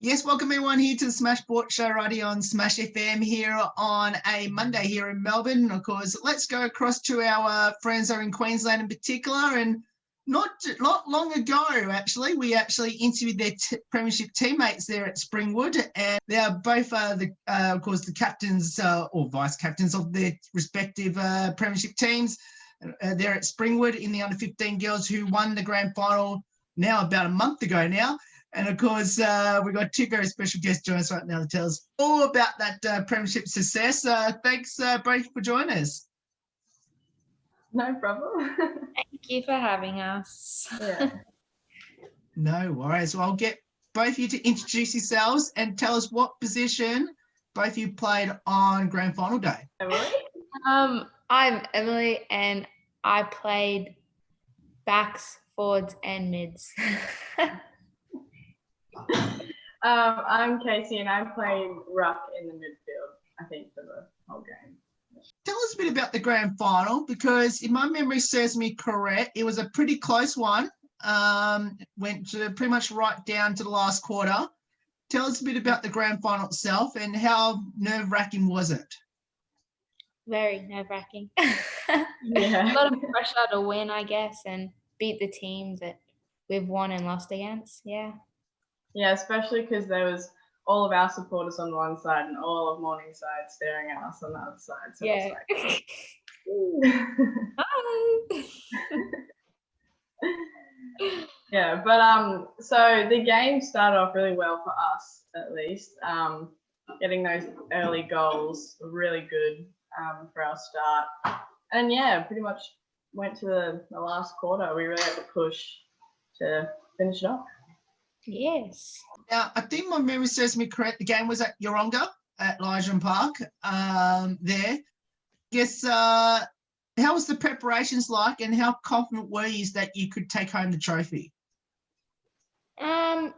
Yes, welcome everyone here to the Smash Sport Show right here on Smash FM here on a Monday here in Melbourne. Of course, let's go across to our friends there in Queensland in particular. And not long ago, actually, we actually interviewed their premiership teammates there at Springwood, and they are both, of course, the captains or vice captains of their respective premiership teams. They're at Springwood in the under-15 girls who won the grand final now about a month ago now. And of course, we've got two very special guests joining us right now to tell us all about that premiership success. Thanks both for joining us. No problem. Thank you for having us. Yeah. No worries. Well, I'll get both of you to introduce yourselves and tell us what position both of you played on grand final day. Emily? I'm Emily and I played backs, forwards and mids. I'm Casey and I played ruck in the midfield, I think, for the whole game. Tell us a bit about the grand final, because if my memory serves me correct, it was a pretty close one. Went to pretty much right down to the last quarter. Tell us a bit about the grand final itself and how nerve-wracking was it? Very nerve-wracking. Yeah. A lot of pressure to win, I guess, and beat the teams that we've won and lost against. Yeah. Yeah, especially because there was all of our supporters on one side and all of Morningside staring at us on the other side. So Yeah. it was like, yeah, but so the game started off really well for us, at least. Getting those early goals were really good for our start. And yeah, pretty much went to the last quarter. We really had to push to finish it off. Yes. Now, I think my memory serves me correct. The game was at Yoronga at Lyjron Park there. Guess, how was the preparations like and how confident were you that you could take home the trophy?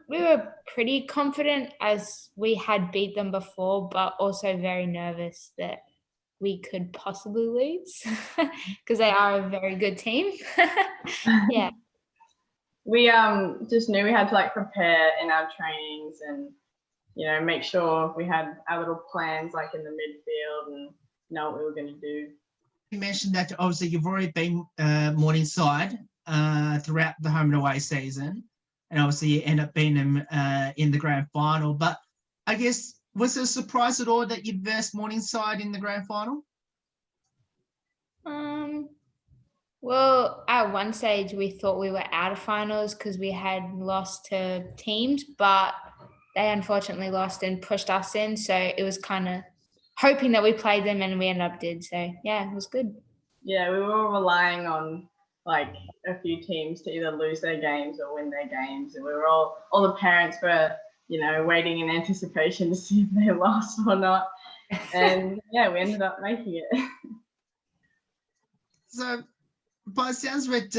We were pretty confident as we had beat them before, but also very nervous that we could possibly lose because they are a very good team. Yeah. We just knew we had to like prepare in our trainings and, you know, make sure we had our little plans like in the midfield and know what we were going to do. You mentioned that obviously you've already been Morningside throughout the home and away season, and obviously you end up being them in the grand final. But I guess, was it a surprise at all that you versed Morningside in the grand final? Well, at one stage we thought we were out of finals because we had lost to teams, but they unfortunately lost and pushed us in. So it was kind of hoping that we played them and we ended up did. So yeah, it was good. Yeah, we were relying on like a few teams to either lose their games or win their games. And we were all the parents were, you know, waiting in anticipation to see if they lost or not. And yeah, we ended up making it. So, by the sounds of it,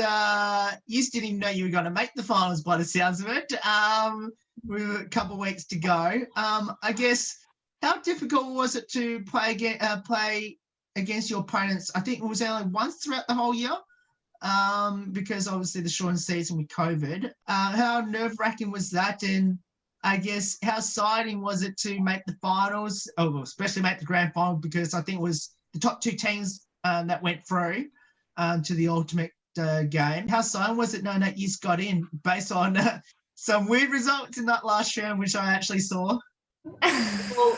you didn't even know you were going to make the finals by the sounds of it. We were a couple of weeks to go. I guess, how difficult was it to play against your opponents? I think it was only once throughout the whole year because obviously the shortened season with COVID. How nerve-wracking was that? And I guess, how exciting was it to make the finals, especially make the grand final, because I think it was the top two teams that went through to the ultimate game. How exciting was it knowing that you got in based on some weird results in that last round, which I actually saw? Well,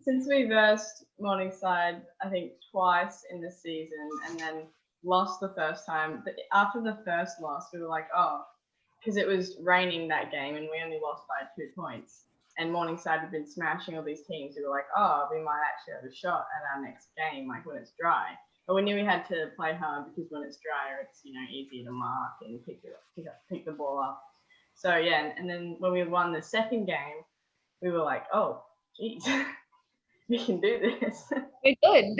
since we versed Morningside, I think twice in the season, and then lost the first time. But after the first loss, we were like, oh, because it was raining that game, and we only lost by 2 points. And Morningside had been smashing all these teams. We were like, oh, we might actually have a shot at our next game, like when it's dry. But we knew we had to play hard because when it's drier, it's, you know, easier to mark and pick the ball up. So yeah, and then when we won the second game, we were like, oh, geez, we can do this. We're good.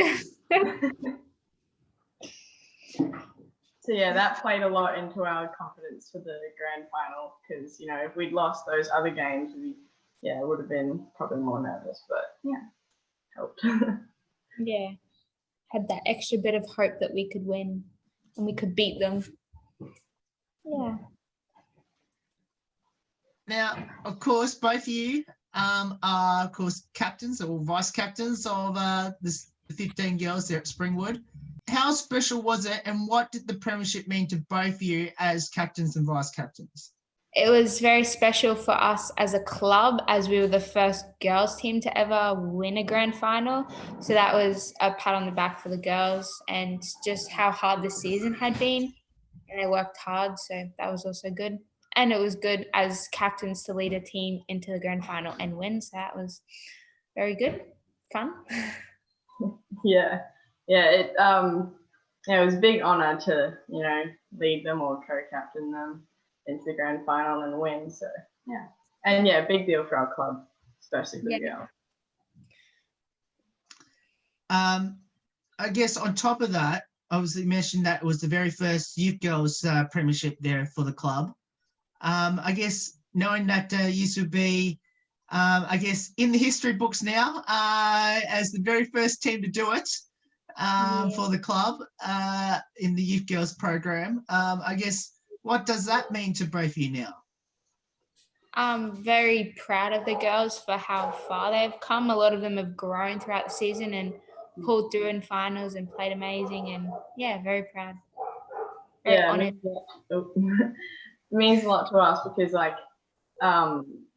So yeah, that played a lot into our confidence for the grand final because, you know, if we'd lost those other games, it would have been probably more nervous, but yeah, helped. Yeah, had that extra bit of hope that we could win and we could beat them. Yeah. Now, of course, both of you are, of course, captains or vice captains of the 15 girls there at Springwood. How special was it, and what did the premiership mean to both of you as captains and vice captains? It was very special for us as a club, as we were the first girls team to ever win a grand final. So that was a pat on the back for the girls, and just how hard the season had been. And they worked hard, so that was also good. And it was good as captains to lead a team into the grand final and win. So that was very good, fun. Yeah. It was a big honour to lead them or co-captain them into the grand final and win. So yeah, and yeah, big deal for our club, especially for the girls. I guess on top of that, obviously mentioned that it was the very first Youth Girls Premiership there for the club. I guess knowing that used to be, I guess, in the history books now as the very first team to do it for the club in the Youth Girls program. I guess, what does that mean to both of you now? I'm very proud of the girls for how far they've come. A lot of them have grown throughout the season and pulled through in finals and played amazing. And yeah, very proud. Very honoured. It means a lot to us because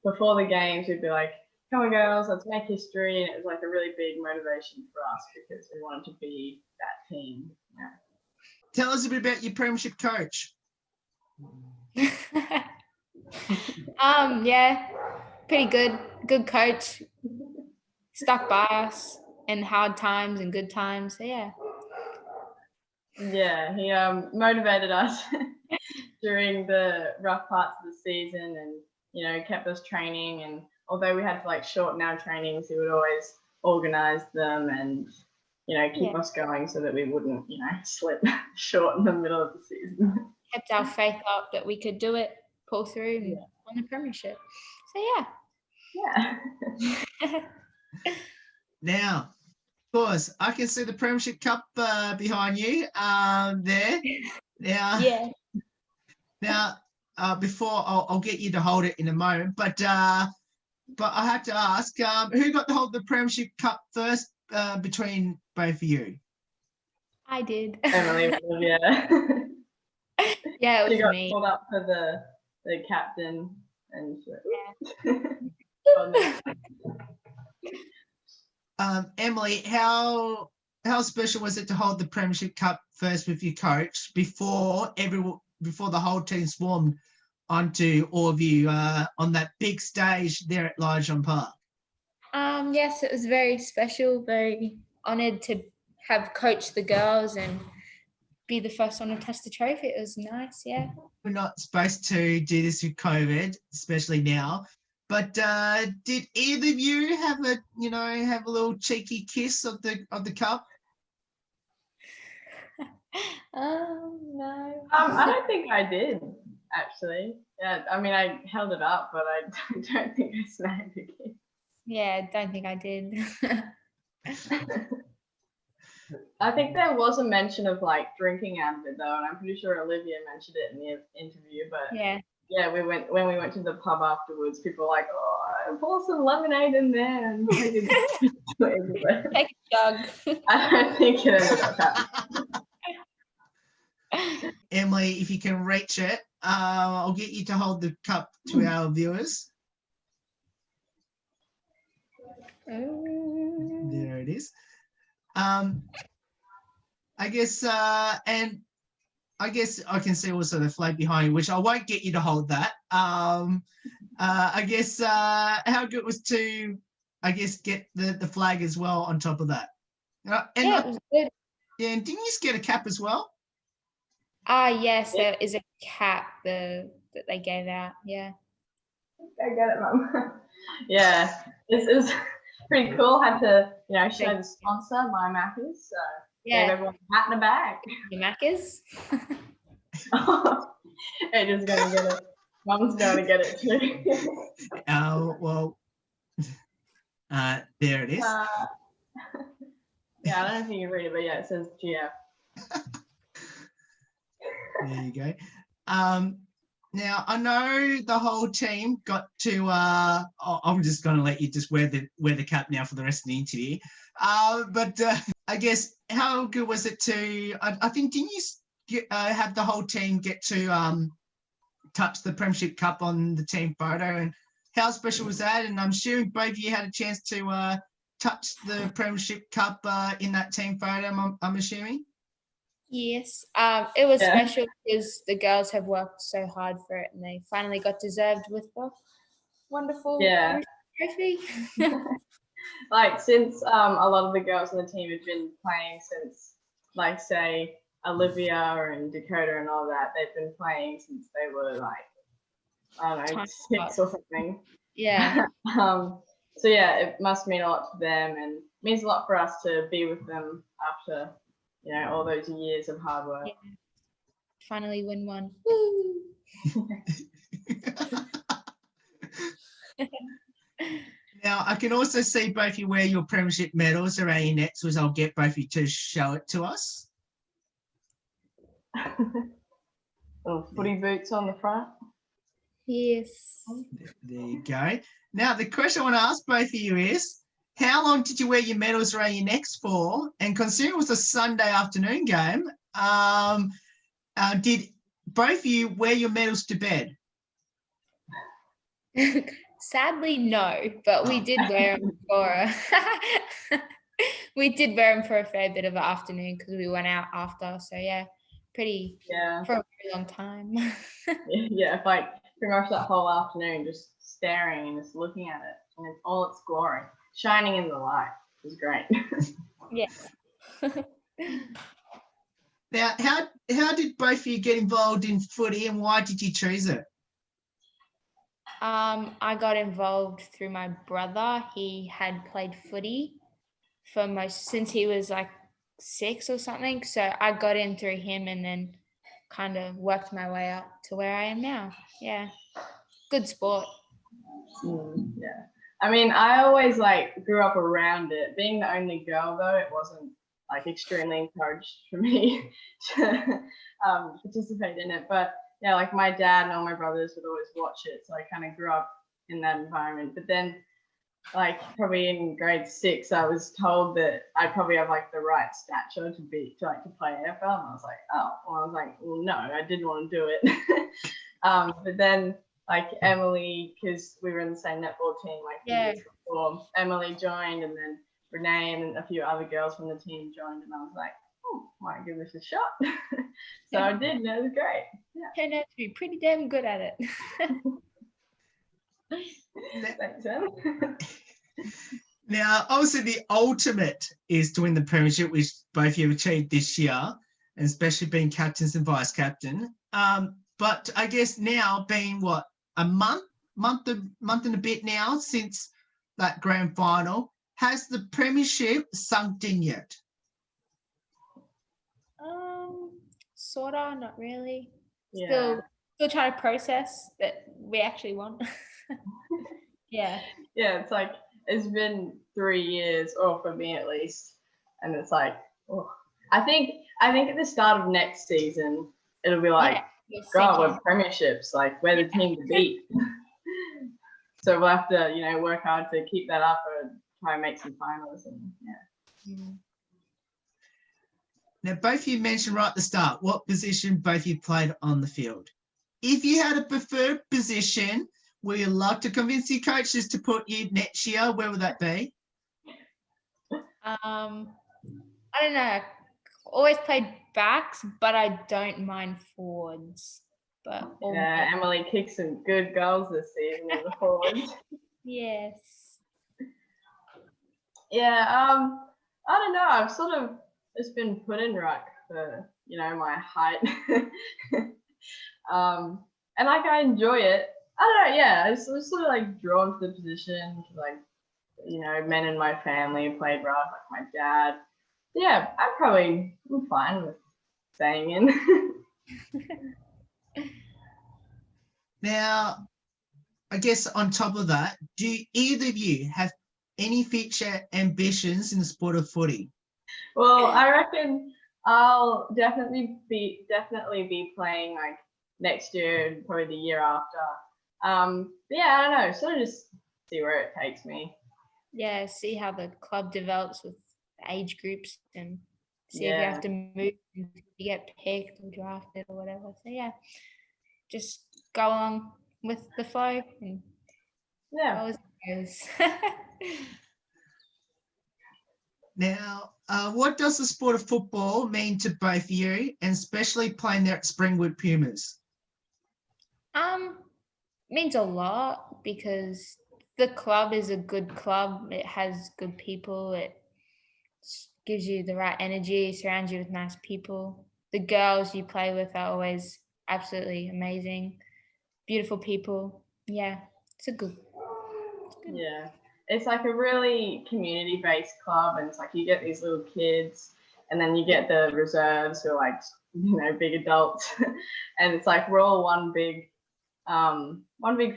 before the games we'd be like, come on girls, let's make history. And it was like a really big motivation for us because we wanted to be that team. Yeah. Tell us a bit about your premiership coach. Yeah, pretty good coach. Stuck by us in hard times and good times. So yeah. Yeah, he motivated us during the rough parts of the season, and kept us training. And although we had to shorten our trainings, he would always organize them and keep us going so that we wouldn't slip short in the middle of the season. Kept our faith up that we could do it, pull through, and won the premiership. So yeah. Now, of course, I can see the Premiership Cup behind you there. Now, Now, before I'll get you to hold it in a moment, but I have to ask, who got to hold the Premiership Cup first between both of you? I did. Emily, yeah. Yeah, it was she got me. called up for the captain and Emily, how special was it to hold the Premiership Cup first with your coach before the whole team swarmed onto all of you on that big stage there at Lijon Park? Yes, it was very special, very honoured to have coached the girls and be the first one to test the trophy. It was nice, yeah. We're not supposed to do this with COVID, especially now. But did either of you have a little cheeky kiss of the cup? No. I don't think I did, actually. Yeah, I mean, I held it up, but I don't think I snagged a kiss. Yeah, I don't think I did. I think there was a mention of drinking out of it though, and I'm pretty sure Olivia mentioned it in the interview. But yeah, when we went to the pub afterwards, people were like, "Oh, pour some lemonade in there," and take a jug. I don't think it ended up happening. Emily, if you can reach it, I'll get you to hold the cup to our viewers. There it is. I guess, and I guess I can see also the flag behind you, which I won't get you to hold that. I guess how good was to, get the flag as well on top of that. It was good. Yeah, and didn't you just get a cap as well? Yes, there is a cap that they gave out. Yeah. I get it, Mum. Yeah, this is pretty cool. Had to, show the sponsor, My Macca's. So gave everyone a hat and a bag. Your Macca's. Adrian's gonna get it. Mum's gonna get it too. Well, there it is. Yeah, I don't know if you can read it, but yeah, it says GF. There you go. Now, I know the whole team got to. I'm just going to let you just wear the cap now for the rest of the interview. But I guess how good was it to? I think didn't you have the whole team get to touch the Premiership Cup on the team photo, and how special was that? And I'm sure both of you had a chance to touch the Premiership Cup in that team photo. I'm assuming. Yes, it was Yeah. special because the girls have worked so hard for it, and they finally got deserved with the wonderful Yeah. trophy. Like since a lot of the girls on the team have been playing since, like say Olivia and Dakota and all that, they've been playing since they were like, I don't know, Time 6 or something. Yeah, So yeah, it must mean a lot to them, and it means a lot for us to be with them after, you know, all those years of hard work. Yeah. Finally win one. Woo! Now, I can also see both you wear your Premiership medals around your necks, which I'll get both of you to show it to us. Little footy boots on the front. Yes. There you go. Now, the question I want to ask both of you is, how long did you wear your medals around your necks for? And considering it was a Sunday afternoon game, did both of you wear your medals to bed? Sadly, no, but we did wear them for we did wear them for a fair bit of an afternoon because we went out after. So yeah, pretty for a very long time. Yeah, like pretty much that whole afternoon, just staring and just looking at it, and it's all its glory, shining in the light. It was great. Yeah. Now, how did both of you get involved in footy, and why did you choose it? I got involved through my brother. He had played footy since he was like 6 or something. So I got in through him and then kind of worked my way up to where I am now. Yeah. Good sport. Yeah. I mean, I always like grew up around it. Being the only girl though, it wasn't like extremely encouraged for me to participate in it. But yeah, like my dad and all my brothers would always watch it. So I kind of grew up in that environment. But then like probably in grade 6, I was told that I probably have like the right stature to play AFL. And I was like, oh, well, no, I didn't want to do it. But then like Emily, because we were in the same netball team like years before, Emily joined, and then Renee and a few other girls from the team joined, and I was like, oh, might give this a shot. So I did, and it was great. Yeah. Turned out to be pretty damn good at it. Thanks, Em. Now, obviously, the ultimate is to win the Premiership, which both of you achieved this year, and especially being captains and vice captain. But I guess now being what, a month and a bit now since that grand final, has the Premiership sunk in yet? Sorta, not really. Yeah. Still trying to process that we actually won. Yeah. Yeah, it's like it's been 3 years, or for me at least, and it's like, oh. I think at the start of next season it'll be like, God, we're premierships, like we're the team to beat. So we'll have to, you know, work hard to keep that up and try and make some finals, and yeah. Mm. Now, both of you mentioned right at the start what position both of you played on the field. If you had a preferred position, would you love to convince your coaches to put you next year? Where would that be? I don't know. Always played backs, but I don't mind forwards. But yeah, Emily kicked some good goals this season as a forward. Yes. Yeah, I don't know. I've sort of just been put in ruck for, you know, my height. And like I enjoy it. I don't know, yeah. I was sort of like drawn to the position, like, you know, men in my family played ruck, like my dad. Yeah, I'm fine with staying in. Now, I guess on top of that, do either of you have any future ambitions in the sport of footy? Well, I reckon I'll definitely be playing like next year and probably the year after. But yeah, I don't know, sort of just see where it takes me. Yeah, see how the club develops with the age groups and see if you Yeah. have to move, if you get picked or drafted or whatever. So yeah, just go along with the flow and Yeah. go as it goes. Now, what does the sport of football mean to both of you, and especially playing there at Springwood Pumas? Means a lot because the club is a good club. It has good people. It gives you the right energy, surrounds you with nice people. The girls you play with are always absolutely amazing, beautiful people. Yeah, it's good. Yeah. It's like a really community-based club, and it's like you get these little kids, and then you get the reserves who are like, big adults, and it's like we're all one big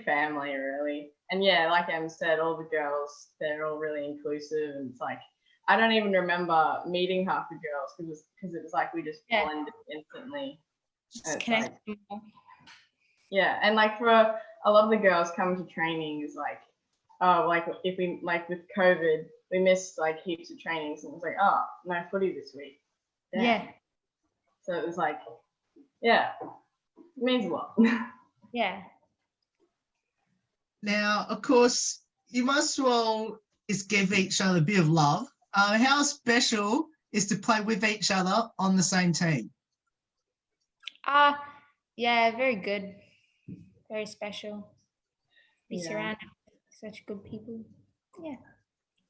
family, really. And yeah, like Em said, all the girls, they're all really inclusive, and it's like I don't even remember meeting half the girls because it was like we just blended instantly. Just connect. Yeah, and like for a lot of the girls coming to training is like, oh, like if we like with COVID, we missed like heaps of trainings, and it was like, oh, no footy this week. Damn. Yeah. So it was like, yeah, it means a lot. Yeah. Now, of course, you must well just give each other a bit of love. How special is to play with each other on the same team? Yeah, very good. Very special. Be Yeah. surrounded with such good people. Yeah.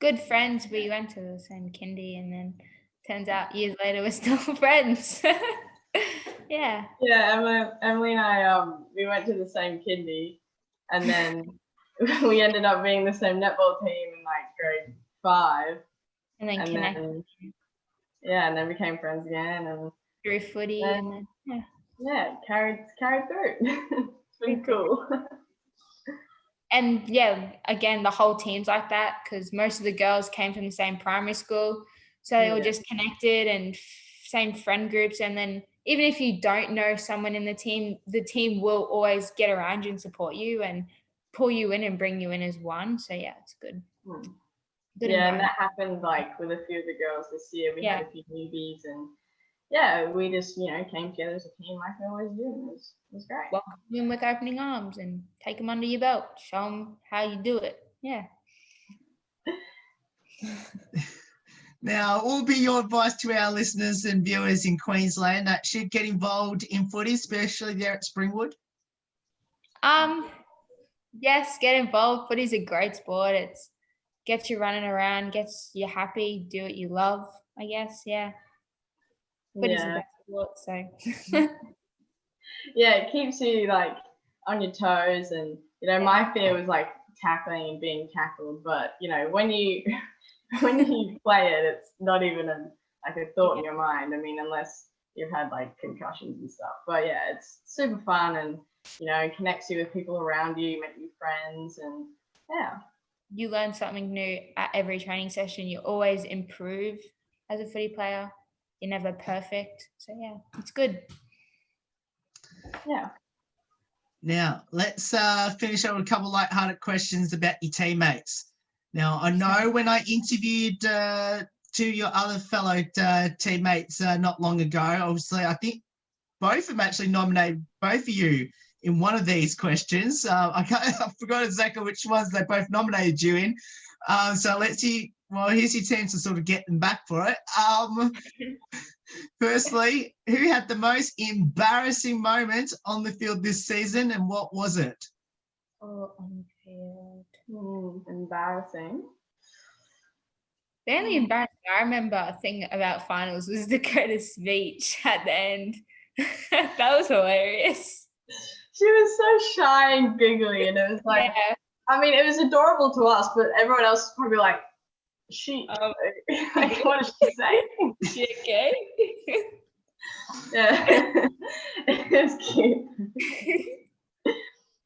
Good friends. We went to the same kindy, and then turns out years later we're still friends. Yeah. Yeah, Emily and I, we went to the same kindy, and then we ended up being the same netball team in like grade 5. And then connected. And then became friends again, and through footy, and then carried through. It's been cool. And yeah, again, the whole team's like that because most of the girls came from the same primary school, so they all just connected and same friend groups. And then even if you don't know someone in the team will always get around you and support you and pull you in and bring you in as one. So yeah, it's good. Good and that happened like with a few of the girls this year. We had a few newbies, and we just came together as a team like we always do. It was great. Welcome them with opening arms and take them under your belt. Show them how you do it. Yeah. Now, what will be your advice to our listeners and viewers in Queensland that should get involved in footy, especially there at Springwood? Yes, get involved. Footy's a great sport. It gets you running around, gets you happy, do what you love, I guess. Yeah. Footy's the best sport, so. Yeah, it keeps you like on your toes, and my fear was like tackling and being tackled, but when you play it, it's not even a thought in your mind. I mean, unless you've had like concussions and stuff. But yeah, it's super fun, and connects you with people around you, make new friends, and yeah. You learn something new at every training session. You always improve as a footy player. You're never perfect. So yeah, it's good. Yeah. Now, let's finish up with a couple of lighthearted questions about your teammates. Now, I know when I interviewed two of your other fellow teammates not long ago, obviously, I think both of them actually nominated both of you in one of these questions. I forgot exactly which ones they both nominated you in. So let's see. Well, here's your chance to sort of get them back for it. Firstly, who had the most embarrassing moment on the field this season, and what was it? Oh, on the field. Embarrassing. The only embarrassing I remember thing about finals was Dakota's speech at the end. That was hilarious. She was so shy and giggly, and it was like, I mean, it was adorable to us, but everyone else was probably like, like, what did she say? Is she okay? Yeah, it was cute.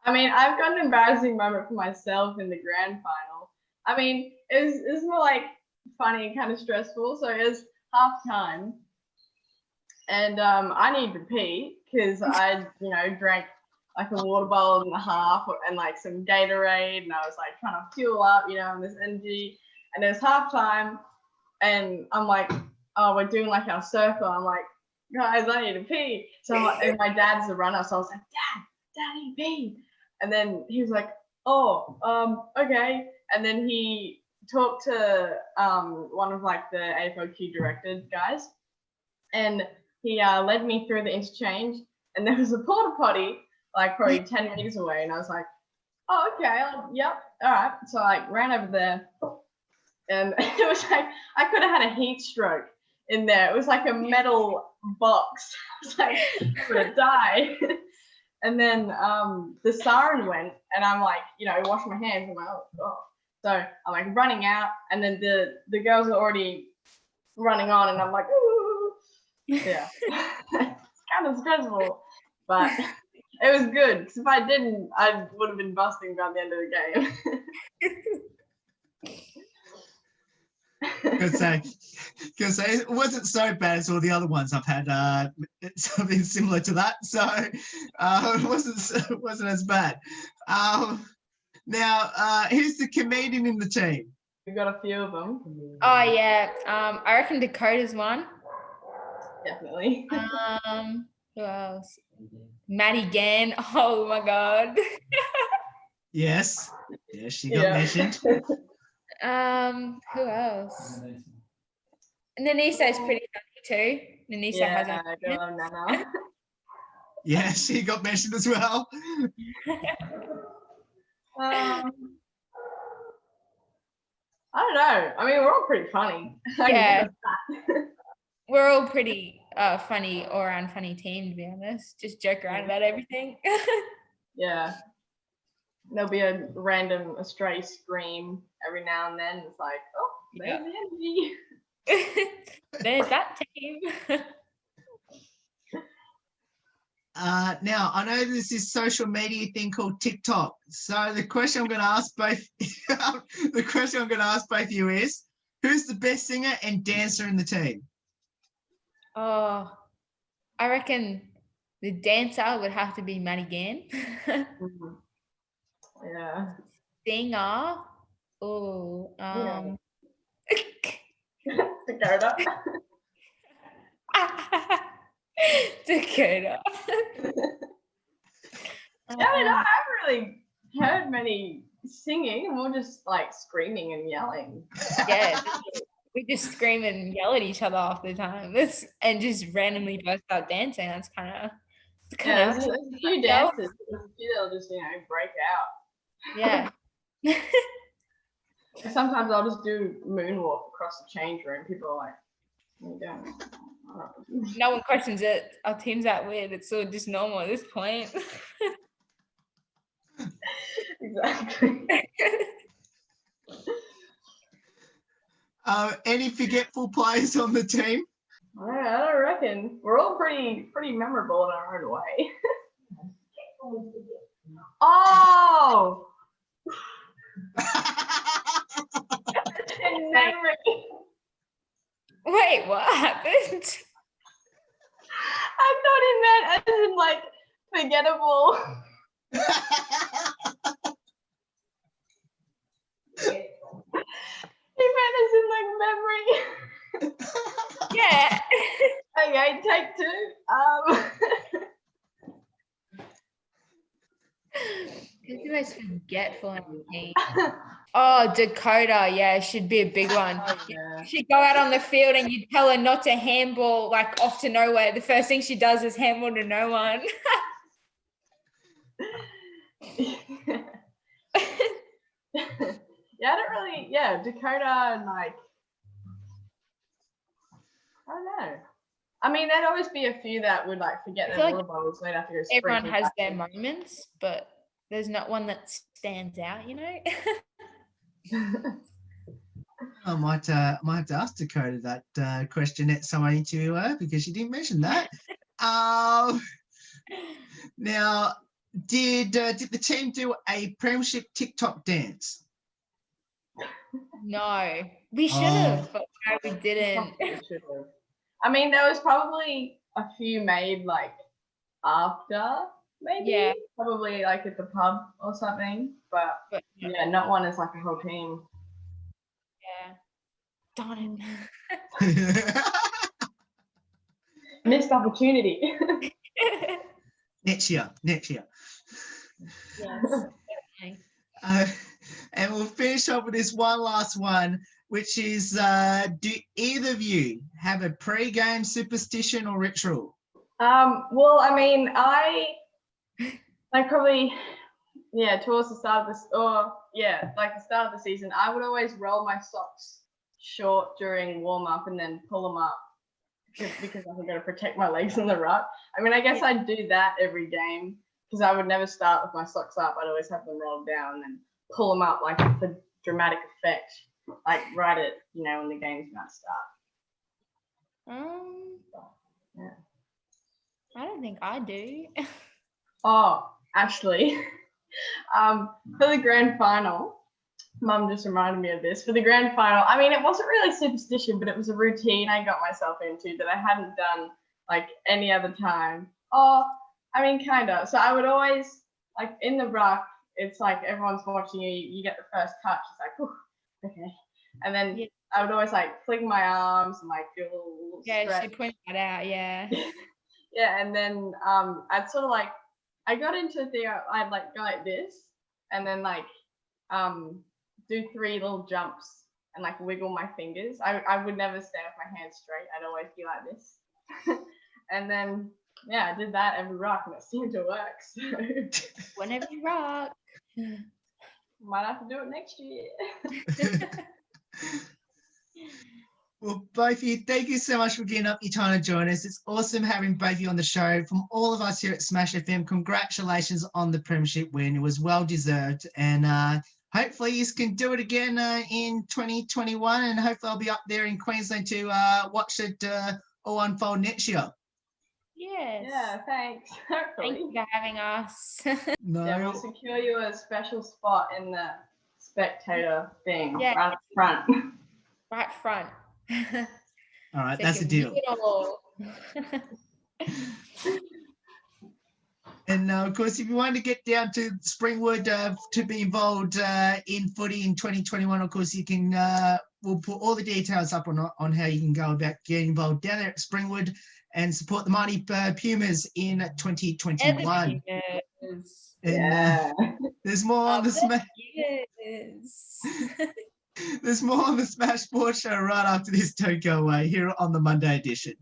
I mean, I've got an embarrassing moment for myself in the grand final. I mean, it was more like funny and kind of stressful. So it was half time, and I needed to pee because I, drank like a water bottle and a half and like some Gatorade, and I was like trying to fuel up, and this energy. And it was halftime, and I'm like, oh, we're doing like our circle. I'm like, guys, I need to pee. So and my dad's the runner, so I was like, Dad, I need to pee. And then he was like, oh, okay. And then he talked to one of like the AFOQ directed guys, and he led me through the interchange, and there was a porta potty like probably 10 meters away, and I was like, oh, okay, yep, all right. So I like ran over there, and it was like I could have had a heat stroke in there. It was like a metal box. I was like, I'm gonna die. And then the siren went, and I'm like, washing my hands. I'm like, oh. So I'm like running out, and then the girls are already running on, and I'm like, ooh. Yeah. It's kind of stressful, but it was good, because if I didn't, I would have been busting by the end of the game. Because it wasn't so bad as all the other ones I've had. Something similar to that, so it wasn't as bad. Now, who's the comedian in the team? We've got a few of them. Oh yeah, I reckon Dakota's one. Definitely. Who else? Maddie Gann. Oh my god. Yes, she got mentioned. Who else? Nanisa's pretty funny too. Nanisa hasn't. Nana. Yeah, she got mentioned as well. I don't know. I mean, we're all pretty funny. Yeah. We're all pretty funny, all-around funny team, to be honest. Just joke around about everything. Yeah. There'll be a random stray scream every now and then. It's like, oh, there's the energy. There's that team. Now, I know there's this social media thing called TikTok. So the question I'm going to ask both of you is, who's the best singer and dancer in the team? Oh, I reckon the dancer would have to be Maddie Gann. Yeah. Singer. Oh, Dakota. Dakota. I mean, I haven't really heard many singing. More just like screaming and yelling. Yeah, we just scream and yell at each other half the time. And just randomly burst out dancing. That's kind of. There's a few dances. There's a few that'll just break out. Yeah. Sometimes I'll just do moonwalk across the change room. People are like, "What are you doing?" No one questions it. Our team's that weird. It's sort of just normal at this point. Exactly. Any forgetful players on the team? I don't reckon. We're all pretty memorable in our own way. Oh! In memory. Wait, what happened? I thought he meant as in like forgettable. He meant as in like memory. Yeah. Okay, take two. Who's the most forgetful in the team? Oh, Dakota. Yeah, she'd be a big one. Yeah. She'd go out on the field and you'd tell her not to handball like off to nowhere. The first thing she does is handball to no one. Yeah, I don't really. Yeah, Dakota and like. I don't know. I mean, there'd always be a few that would like forget their water bottles. They'd have to go. Everyone has their moments, but there's not one that stands out, you know. I might have to ask Dakota that question at some interview because she didn't mention that. Now, did the team do a premiership TikTok dance? No, we should have, but no, we didn't. I mean, there was probably a few made like after, maybe. Yeah. Probably like at the pub or something. But yeah, not one as like a whole team. Yeah. Darn. Missed opportunity. Next year. Yes, definitely. And we'll finish up with this one last one, which is, do either of you have a pre-game superstition or ritual? Well, I mean, I probably, towards the start of this, like the start of the season, I would always roll my socks short during warm up and then pull them up because I'm going to protect my legs in the ruck. I mean, I guess I'd do that every game because I would never start with my socks up. I'd always have them rolled down and then pull them up like for dramatic effect, like right at, when the game's about to start. Yeah. I don't think I do. Oh, actually, for the grand final, Mum just reminded me of this. For the grand final, I mean, it wasn't really superstition, but it was a routine I got myself into that I hadn't done like any other time. Oh, I mean, kind of. So I would always, like in the ruck, it's like everyone's watching you, you get the first touch. It's like, oh, okay. And then I would always like fling my arms and like do a little stretch. She pointed that out, yeah. Yeah, and then I'd sort of like, I got into the thing, I'd like go like this and then like do 3 little jumps and like wiggle my fingers. I would never stay with my hands straight. I'd always be like this. And then, I did that every ruck and it seemed to work. So Whenever you rock. Might have to do it next year. Well, both of you, thank you so much for getting up your time to join us. It's awesome having both of you on the show. From all of us here at Smash FM, congratulations on the premiership win. It was well deserved. And hopefully you can do it again in 2021. And hopefully I'll be up there in Queensland to watch it all unfold next year. Yes. Yeah, thanks. Hopefully. Thank you for having us. No. Yeah, we'll secure you a special spot in the spectator thing, Yeah. right up front. Right front. All right, So that's a deal. And of course, if you want to get down to Springwood to be involved in footy in 2021, of course, you can. We'll put all the details up on how you can go about getting involved down there at Springwood and support the mighty Pumas in 2021. Yeah. There's more on the There's more on the Smash Sports Show right after this. Don't go away here on the Monday edition.